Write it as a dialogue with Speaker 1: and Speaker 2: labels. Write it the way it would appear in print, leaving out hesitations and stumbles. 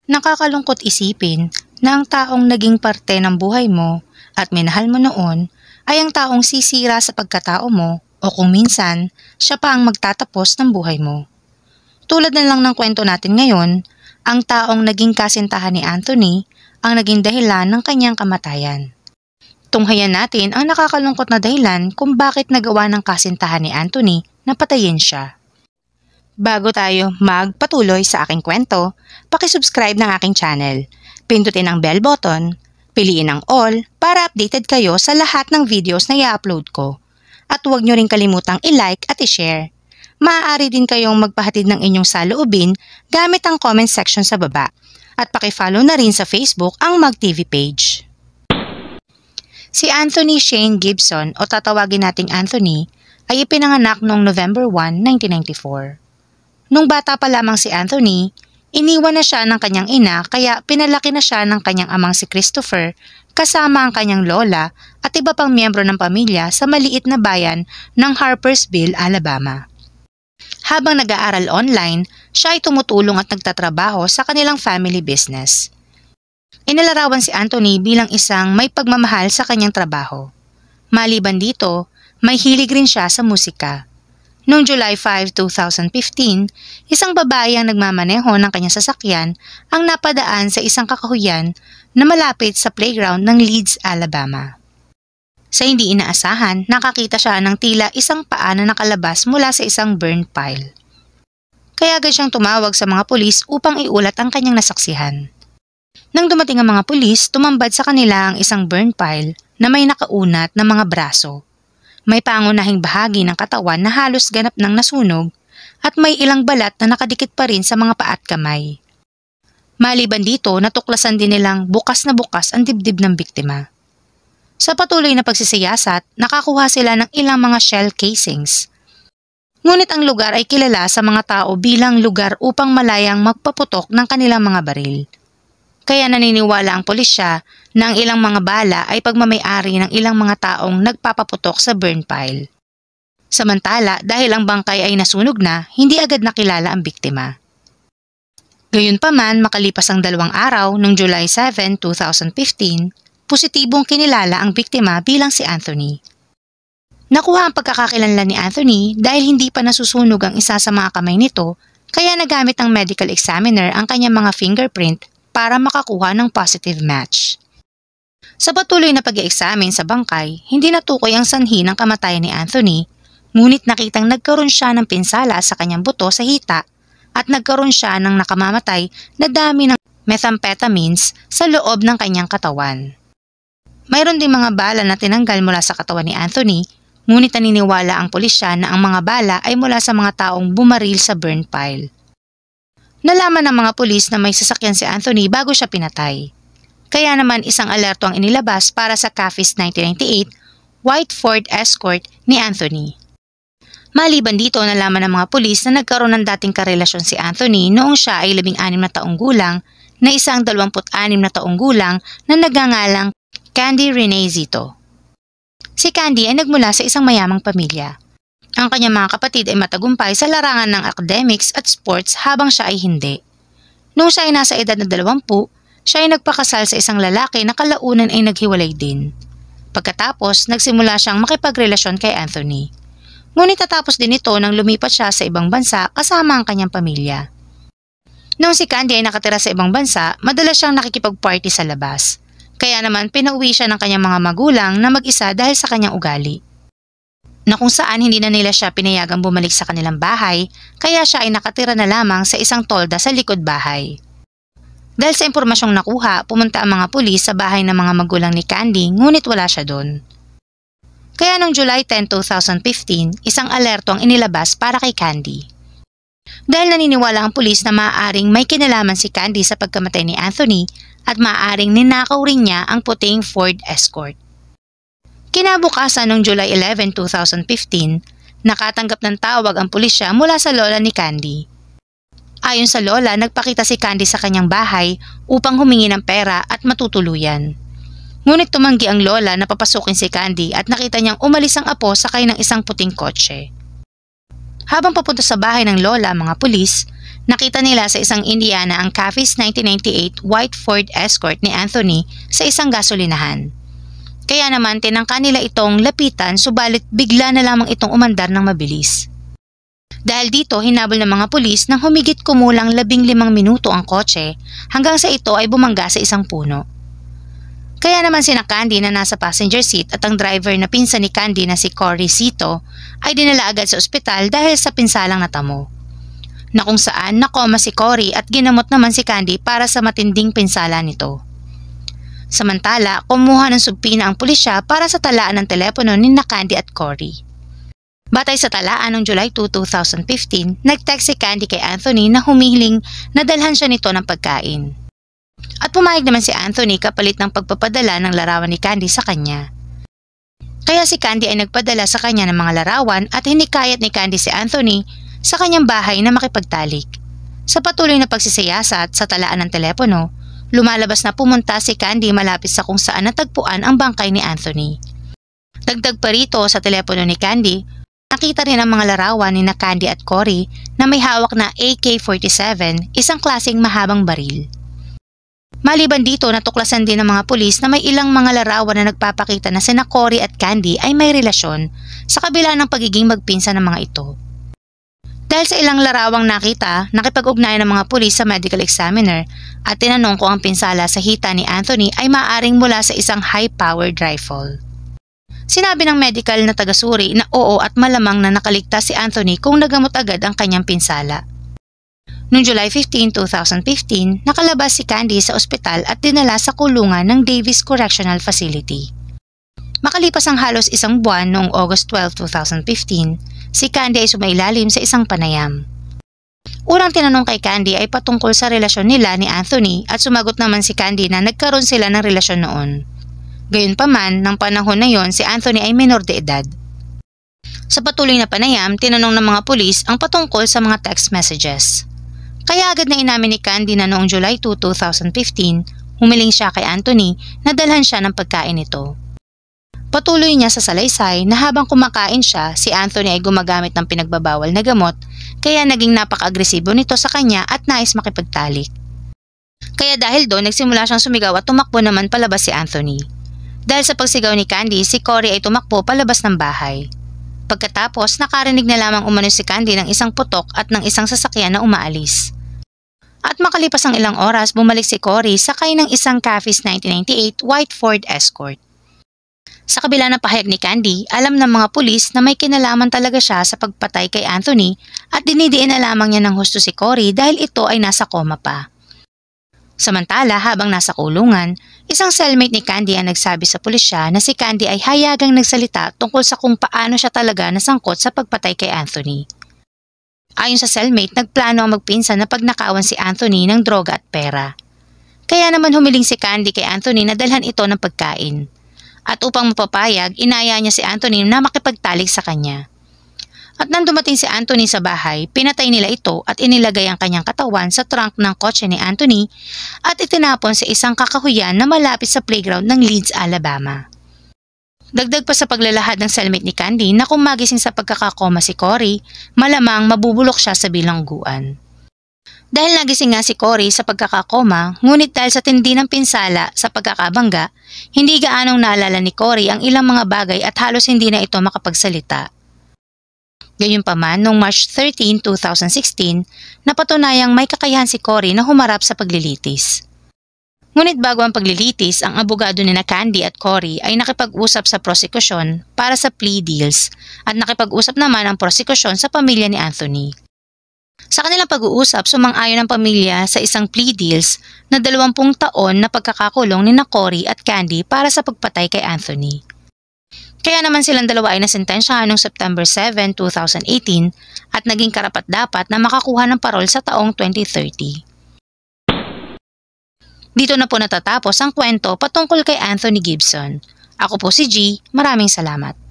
Speaker 1: Nakakalungkot isipin na ang taong naging parte ng buhay mo at minahal mo noon ay ang taong sisira sa pagkatao mo o kung minsan, siya pa ang magtatapos ng buhay mo. Tulad na lang ng kwento natin ngayon, ang taong naging kasintahan ni Anthony ang naging dahilan ng kanyang kamatayan. Tunghayan natin ang nakakalungkot na dahilan kung bakit nagawa ng kasintahan ni Anthony na patayin siya. Bago tayo magpatuloy sa aking kwento, paki-subscribe ng aking channel, pindutin ang bell button, piliin ang all para updated kayo sa lahat ng videos na i-upload ko. At huwag nyo rin kalimutang i-like at i-share. Maaari din kayong magpahatid ng inyong saloobin gamit ang comment section sa baba. At paki-follow na rin sa Facebook ang MagTV page. Si Anthony Shane Gibson o tatawagin nating Anthony ay ipinanganak noong November 1, 1994. Nung bata pa lamang si Anthony, iniwan na siya ng kanyang ina kaya pinalaki na siya ng kanyang amang si Christopher kasama ang kanyang lola at iba pang miyembro ng pamilya sa maliit na bayan ng Harpersville, Alabama. Habang nag-aaral online, siya ay tumutulong at nagtatrabaho sa kanilang family business. Inilarawan si Anthony bilang isang may pagmamahal sa kanyang trabaho. Maliban dito, may hilig rin siya sa musika. Noong July 5, 2015, isang babae ang nagmamaneho ng kanyang sasakyan ang napadaan sa isang kakahuyan na malapit sa playground ng Leeds, Alabama. Sa hindi inaasahan, nakakita siya ng tila isang paa na nakalabas mula sa isang burn pile. Kaya agad siyang tumawag sa mga pulis upang iulat ang kanyang nasaksihan. Nang dumating ang mga pulis, tumambad sa kanila ang isang burn pile na may nakaunat na mga braso. May pangunahing bahagi ng katawan na halos ganap ng nasunog at may ilang balat na nakadikit pa rin sa mga paa at kamay. Maliban dito, natuklasan din nilang bukas na bukas ang dibdib ng biktima. Sa patuloy na pagsisiyasat, nakakuha sila ng ilang mga shell casings. Ngunit ang lugar ay kilala sa mga tao bilang lugar upang malayang magpaputok ng kanilang mga baril. Kaya naniniwala ang pulisya na ang ilang mga bala ay pagmamay-ari ng ilang mga taong nagpapaputok sa burn pile. Samantala, dahil ang bangkay ay nasunog na, hindi agad nakilala ang biktima. Gayunpaman, makalipas ang 2 araw noong July 7, 2015, positibong kinilala ang biktima bilang si Anthony. Nakuha ang pagkakakilanlan ni Anthony dahil hindi pa nasusunog ang isa sa mga kamay nito, kaya nagamit ng medical examiner ang kanyang mga fingerprint para makakuha ng positive match. Sa patuloy na pag-i-examine sa bangkay, hindi natukoy ang sanhi ng kamatayan ni Anthony, ngunit nakitang nagkaroon siya ng pinsala sa kanyang buto sa hita at nagkaroon siya ng nakamamatay na dami ng methamphetamines sa loob ng kanyang katawan. Mayroon ding mga bala na tinanggal mula sa katawan ni Anthony, ngunit naniniwala ang pulisya na ang mga bala ay mula sa mga taong bumaril sa burn pile. Nalaman ng mga pulis na may sasakyan si Anthony bago siya pinatay. Kaya naman isang alerto ang inilabas para sa CAFIS 1998 White Ford Escort ni Anthony. Maliban dito, nalaman ng mga pulis na nagkaroon ng dating karelasyon si Anthony noong siya ay 16 na taong gulang na isang 26 na taong gulang na nagngangalang Candy Renee Zito. Si Candy ay nagmula sa isang mayamang pamilya. Ang kanyang mga kapatid ay matagumpay sa larangan ng academics at sports habang siya ay hindi. Noong siya ay nasa edad na 20, siya ay nagpakasal sa isang lalaki na kalaunan ay naghiwalay din. Pagkatapos, nagsimula siyang makipagrelasyon kay Anthony. Ngunit tatapos din ito nang lumipat siya sa ibang bansa kasama ang kanyang pamilya. Noong si Candy ay nakatira sa ibang bansa, madalas siyang nakikipag-party sa labas. Kaya naman pinauwi siya ng kanyang mga magulang na mag-isa dahil sa kanyang ugali. Na kung saan hindi na nila siya pinayagang bumalik sa kanilang bahay, kaya siya ay nakatira na lamang sa isang tolda sa likod bahay. Dahil sa impormasyong nakuha, pumunta ang mga pulis sa bahay ng mga magulang ni Candy, ngunit wala siya doon. Kaya noong July 10, 2015, isang alerto ang inilabas para kay Candy. Dahil naniniwala ang pulis na maaaring may kinalaman si Candy sa pagkamatay ni Anthony at maaaring ninakaw rin niya ang puting Ford Escort. Kinabukasan noong July 11, 2015, nakatanggap ng tawag ang pulisya mula sa lola ni Candy. Ayon sa lola, nagpakita si Candy sa kanyang bahay upang humingi ng pera at matutuluyan. Ngunit tumanggi ang lola na papasukin si Candy at nakita niyang umalis ang apo sakay ng isang puting kotse. Habang papunta sa bahay ng lola ang mga pulis, Nakita nila sa isang Indiana ang Caffey's 1998 white Ford Escort ni Anthony sa isang gasolinahan. Kaya naman tinangka nila itong lapitan subalit bigla na lamang itong umandar ng mabilis. Dahil dito hinabol ng mga pulis nang humigit kumulang 15 minuto ang kotse hanggang sa ito ay bumangga sa isang puno. Kaya naman sina Candy na nasa passenger seat at ang driver na pinsan ni Candy na si Cory Cito ay dinala agad sa ospital dahil sa pinsalang natamo. Na kung saan nakoma si Cory at ginamot naman si Candy para sa matinding pinsala nito. Samantala, kumuha ng subpina ang pulisya para sa talaan ng telepono ni Candy at Cory. Batay sa talaan noong July 2, 2015, nag-text si Candy kay Anthony na humihiling na dalhan siya nito ng pagkain. At pumayag naman si Anthony kapalit ng pagpapadala ng larawan ni Candy sa kanya. Kaya si Candy ay nagpadala sa kanya ng mga larawan at hinikayat ni Candy si Anthony sa kanyang bahay na makipagtalik. Sa patuloy na pagsisiyasat sa talaan ng telepono, lumalabas na pumunta si Candy malapit sa kung saan natagpuan ang bangkay ni Anthony. Dagdag pa rito sa telepono ni Candy, nakita rin ang mga larawan ni Candy at Cory na may hawak na AK-47, isang klaseng mahabang baril. Maliban dito, natuklasan din ng mga pulis na may ilang mga larawan na nagpapakita na sina Cory at Candy ay may relasyon sa kabila ng pagiging magpinsan ng mga ito. Dahil sa ilang larawang nakita, nakipag-ugnayan ng mga pulis sa medical examiner at tinanong kung ang pinsala sa hita ni Anthony ay maaaring mula sa isang high-powered rifle. Sinabi ng medical na tagasuri na oo at malamang na nakaligtas si Anthony kung nagamot agad ang kanyang pinsala. Noong July 15, 2015, nakalabas si Candy sa ospital at dinala sa kulungan ng Davis Correctional Facility. Makalipas ang halos isang buwan noong August 12, 2015, si Candy ay sumailalim sa isang panayam. Unang tinanong kay Candy ay patungkol sa relasyon nila ni Anthony at sumagot naman si Candy na nagkaroon sila ng relasyon noon. Gayunpaman, ng panahon na yon si Anthony ay menor de edad. Sa patuloy na panayam, tinanong ng mga pulis ang patungkol sa mga text messages. Kaya agad na inamin ni Candy na noong July 2, 2015, humiling siya kay Anthony na dalhan siya ng pagkain nito. Patuloy niya sa salaysay na habang kumakain siya, si Anthony ay gumagamit ng pinagbabawal na gamot kaya naging napaka-agresibo nito sa kanya at nais makipagtalik. Kaya dahil doon nagsimula siyang sumigaw at tumakbo naman palabas si Anthony. Dahil sa pagsigaw ni Candy, si Cory ay tumakbo palabas ng bahay. Pagkatapos nakarinig na lamang umano si Candy ng isang putok at ng isang sasakyan na umaalis. At makalipas ang ilang oras bumalik si Cory sakay ng isang Caffey's 1998 white Ford Escort. Sa kabila ng pahayag ni Candy, alam ng mga pulis na may kinalaman talaga siya sa pagpatay kay Anthony at dinidiin na lamang niya ng husto si Cory dahil ito ay nasa koma pa. Samantala, habang nasa kulungan, isang cellmate ni Candy ang nagsabi sa pulisya na si Candy ay hayagang nagsalita tungkol sa kung paano siya talaga nasangkot sa pagpatay kay Anthony. Ayon sa cellmate, nagplano ang magpinsan na pagnakawan si Anthony ng droga at pera. Kaya naman humiling si Candy kay Anthony na dalhan ito ng pagkain. At upang mapapayag, inaya niya si Anthony na makipagtalik sa kanya. At nang dumating si Anthony sa bahay, pinatay nila ito at inilagay ang kanyang katawan sa trunk ng kotse ni Anthony at itinapon sa isang kakahuyan na malapit sa playground ng Leeds, Alabama. Dagdag pa sa paglalahad ng cellmate ni Candy na kung magising sa pagkakakoma si Cory, malamang mabubulok siya sa bilangguan. Dahil nagising nga si Cory sa pagkakakoma, ngunit dahil sa tindi ng pinsala sa pagkakabangga, hindi gaanong naalala ni Cory ang ilang mga bagay at halos hindi na ito makapagsalita. Gayunpaman, noong March 13, 2016, napatunayang may kakayahan si Cory na humarap sa paglilitis. Ngunit bago ang paglilitis, ang abogado ni Candy at Cory ay nakipag-usap sa prosekusyon para sa plea deals at nakipag-usap naman ang prosekusyon sa pamilya ni Anthony. Sa kanilang pag-uusap, sumang-ayon ang pamilya sa isang plea deals na 20 taon na pagkakakulong ni Cory at Candy para sa pagpatay kay Anthony. Kaya naman silang dalawa ay nasentensyahan noong September 7, 2018 at naging karapat-dapat na makakuha ng parol sa taong 2030. Dito na po natatapos ang kwento patungkol kay Anthony Gibson. Ako po si G, maraming salamat.